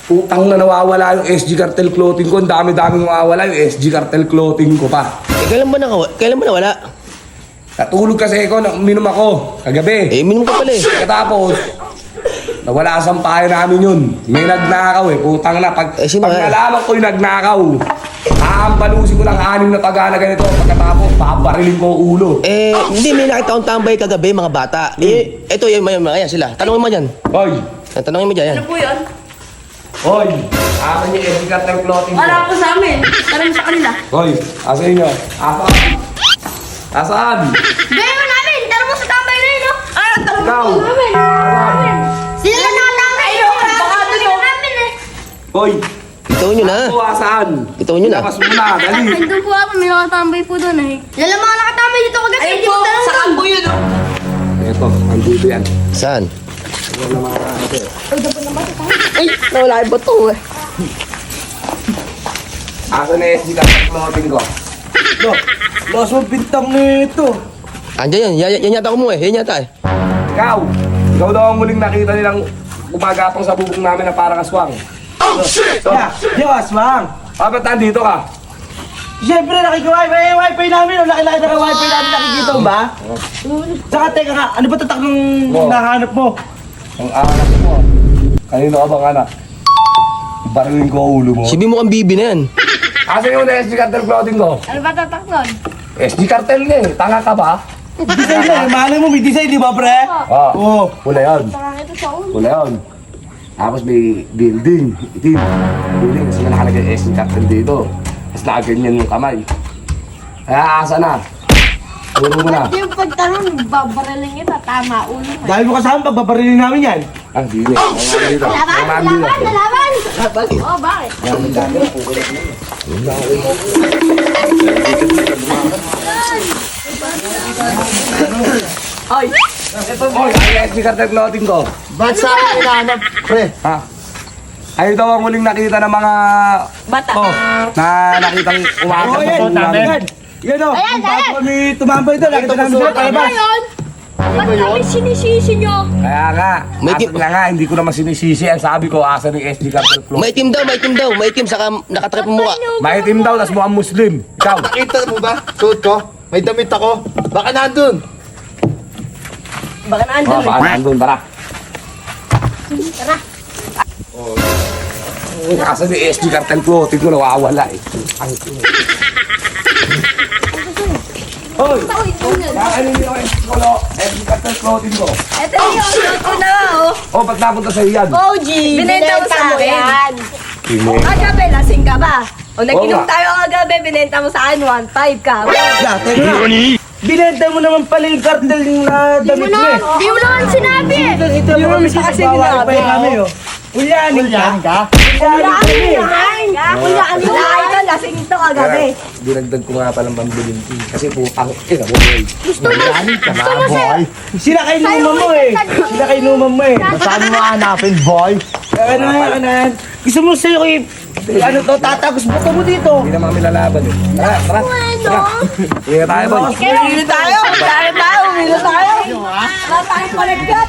Putang na nawawala yung SG Cartel clothing ko. Ang dami-dami nawawala yung SG Cartel clothing ko pa. Kailan ba nawala? Natulog kasi ako, uminom ako kagabi. Minum ka pala eh. Katapos, nawala sa sampahan namin yun. May nagnakaw eh. Putang na. Pag nalaman ko yung nagnakaw, aambalusin ko lang 6 na taga na ganito. Pagkatapos, paparilin ko ulo. Hindi, may nakita akong tambay kagabi, mga bata. Ito yung mga sila. Tanungin mo dyan. Hoy! Tanungin mo dyan. Ano po yun? Hoy! Asan yung SG Cartel clothing ko? Wala po sa amin. Tanong sa kanila. Hoy! Asan inyo? Asan? Asan? Gaya namin! Tara mo sa tambay na yun, no? Tanong Ikaw! po namin. Asan? Sila lang nakatambay Ayun, baka doon yun. namin eh. Hoy! Ito nyo na. Ako, asan? Ito nyo na. Labas mo na, dali! Nandun po ako, may nakatambay po doon eh. Lala mga nakatambay dito kagabi, Ayun hindi po, mo tanong sa doon. kampo yun, oh. Ito, andito yan. Saan? Ay, nawala yung bato eh. Asan na SG Cartel clothing ko? Lakas mo bintang nito. Andiyan yan. Yan yata ko mo eh. Yan yata eh. Ikaw! Ikaw daw ang muling nakita nilang gumagapang sa bubong namin na parang aswang. Yeah, yung aswang. Bakit nandito ka? Siyempre, wifi namin. Laki-laki na wifi namin. Nakikita mo ba? Tsaka, teka nga, ano ba tatak ng Oh. nahanap mo? Ang anak mo. Kanino ka bang anak? Barilin ko ang ulo mo. Sibi mo kang bibi na yan. Asan yung SG Cartel clothing ko? Ano ba tatak nun? SG Cartel nga eh. Tanga ka ba? Design na, malay mo, may design, di ba, pre? Oo. Oo. Pula yun. Ito sa ulo. Pula yun. Tapos may building. Itim. Building. Kasi nakalagay yung SG Cartel dito. Tapos nakaganyan yung kamay. Kaya asa na? Puro mo na. Hindi yung pagtanong, babaraling kita, tama, ulo. Dahil mo kasama, pagbabarilin namin yan. Ah, dili. Mga dito. Laban! Mga dito. Laban! Laban! Oo, bakit? Ay, Oy, ay SG Cartel clothing ko. Ba't sa akin hinahanap, pre? Ha? Ay daw ang huling nakita ng mga bata. na nakitang umakyat sa bubong namin. Yan o, Ayan, bago ayan. kami tumambay doon, nakita namin sila palabas. Ba't kami sinisisi nyo? Kaya nga, May asan nga nga, hindi ko naman sinisisi. Ang sabi ko, asa ng SG Cartel clothing. Maitim daw. Maitim, saka nakatrap mo mukha. Maitim daw, tas mukhang Muslim. Ikaw. Nakita mo ba? Suot ko? May damit ako. Baka nandun. Baka naandun eh. Baka nandun, tara. Tara. Asa ng SG Cartel clothing ko, nawawala eh. Hoy! Ano yung SG Cartel clothing ko? Ito yung suot ko na, oh. Oh, ba't napunta sa'yo yan? OG, binenta mo sa akin. Hindi. Kagabi, lasing ka ba? O nag-inom nga. tayo kagabi, binenta mo sa akin 1.5 ka. Yeah, teka. Binenta mo naman pala yung cartel na damit mo eh. Di mo naman sinabi eh. Ito yung mga missis kasi bawal sinabi. pa kami oh. Ulyanin ka? Ulyanin ka. Ulyanin ka. Ito, lasing ito kagabi. Dinagdag ko nga palang pambilin ko. Kasi putang ina mo boy. Sila kay Numa mo eh. Sila kay Numa mo eh. Saan mo hanapin, boy? Ano yan? Gusto mo sa'yo kay... Ano to, tatagos buto mo dito. Hindi naman kami lalaban eh. Tara, tara. Tara. Sige tayo boy. Umili tayo. Umili tayo. Wala tayong palagkat.